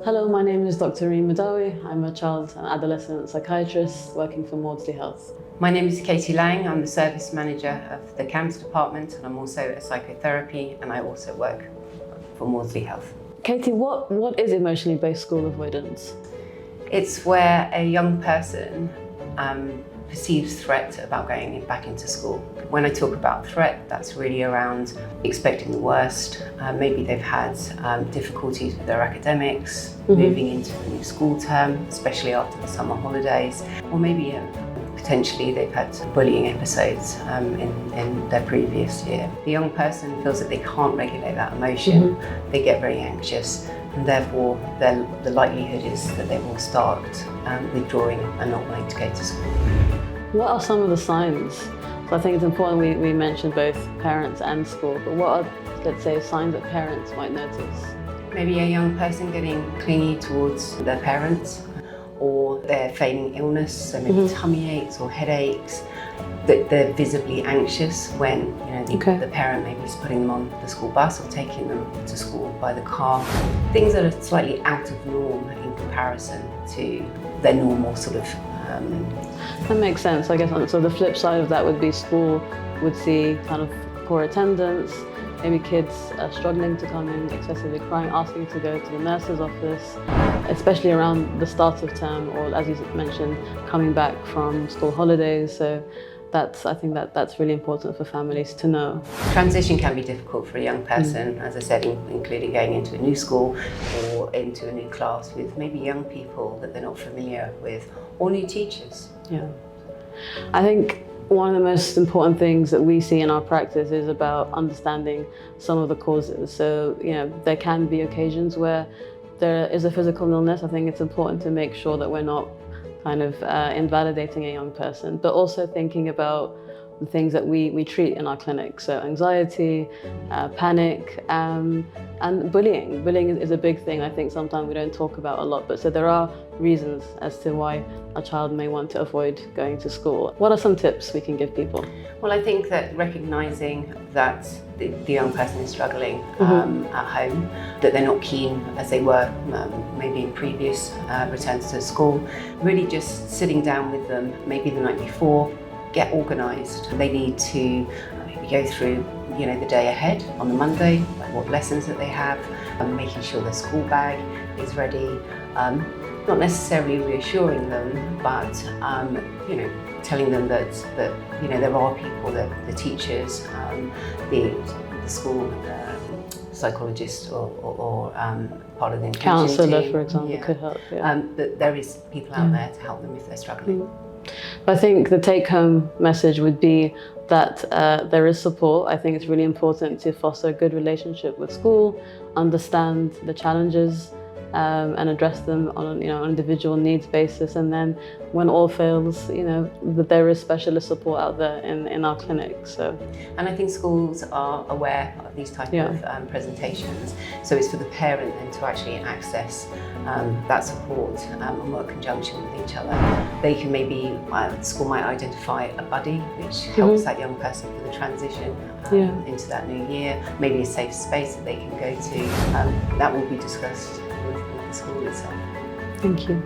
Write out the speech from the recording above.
Hello, my name is Dr. Reem Madawi. I'm a child and adolescent psychiatrist working for Maudsley Health. My name is Katie Lang. I'm the service manager of the CAMS department, and I'm also a psychotherapy, and I also work for Maudsley Health. Katie, what is emotionally based school avoidance? It's where a young person perceives threat about going back into school. When I talk about threat, that's really around expecting the worst. Maybe they've had difficulties with their academics, moving into a new school term, especially after the summer holidays, or maybe potentially they've had bullying episodes in their previous year. The young person feels that they can't regulate that emotion, they get very anxious, and therefore the likelihood is that they will start withdrawing and not wanting to go to school. What are some of the signs? So I think it's important we mention both parents and school, but what are, let's say, signs that parents might notice? Maybe a young person getting clingy towards their parents, or they're feigning illness, so maybe tummy aches or headaches, that they're visibly anxious when the parent maybe is putting them on the school bus or taking them to school by the car. Things that are slightly out of norm in comparison to their normal sort of That makes sense, I guess. So the flip side of that would be school would see kind of poor attendance, maybe kids struggling to come in, excessively crying, asking to go to the nurse's office, especially around the start of term, or as you mentioned, coming back from school holidays. So I think that's really important for families to know. Transition can be difficult for a young person, as I said, including going into a new school or into a new class with maybe young people that they're not familiar with, or new teachers. Yeah. I think one of the most important things that we see in our practice is about understanding some of the causes. So, there can be occasions where there is a physical illness. I think it's important to make sure that we're not kind of invalidating a young person, but also thinking about the things that we treat in our clinic. So anxiety, panic, and bullying. Bullying is a big thing I think sometimes we don't talk about a lot, but so there are reasons as to why a child may want to avoid going to school. What are some tips we can give people? Well, I think that recognising that the young person is struggling at home, that they're not keen as they were maybe in previous returns to school, really just sitting down with them maybe the night before, get organised. They need to maybe go through the day ahead on the Monday, like what lessons that they have, making sure their school bag is ready, not necessarily reassuring them, but telling them that there are people, the teachers, the school psychologist or part of the counsellor, for example, could help. That there is people out there to help them if they're struggling. I think the take-home message would be that there is support. I think it's really important to foster a good relationship with school, understand the challenges, and address them on an individual needs basis. And then when all fails, that there is specialist support out there in our clinic. So, and I think schools are aware of these type of presentations. So it's for the parent then to actually access that support and work in conjunction with each other. They can maybe, the school might identify a buddy which helps that young person for the transition into that new year. Maybe a safe space that they can go to. That will be discussed with the school itself. Thank you.